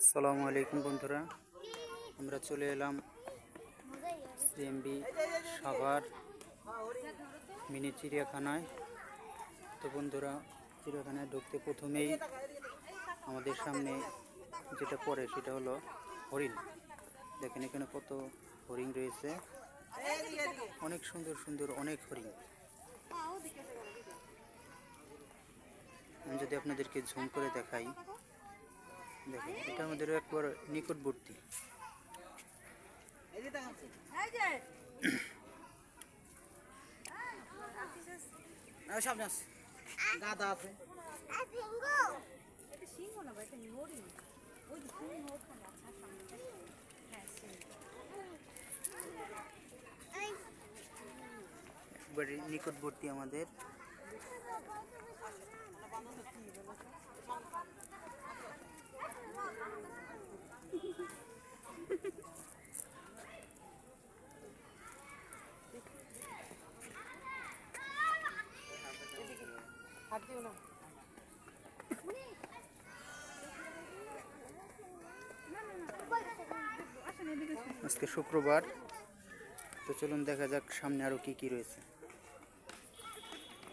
আসসালামু আলাইকুম বন্ধুরা, আমরা চলে এলাম সিএমবি সাভার মিনি চিড়িয়াখানায়। তো বন্ধুরা, চিড়িয়াখানায় ঢুকতে প্রথমেই আমাদের সামনে যেটা পড়ে সেটা হলো হরিণ। দেখেন এখানে কত হরিণ রয়েছে, অনেক সুন্দর সুন্দর অনেক হরিণ। আমি যদি আপনাদেরকে ঝুম করে দেখাই, দেখেন এটা আমাদের একবার নিকটবর্তী। গাদা আছে। একবারে নিকটবর্তী আমাদের। আজকে শুক্রবার, তো চলুন দেখা যাক সামনে আরো কি কি রয়েছে।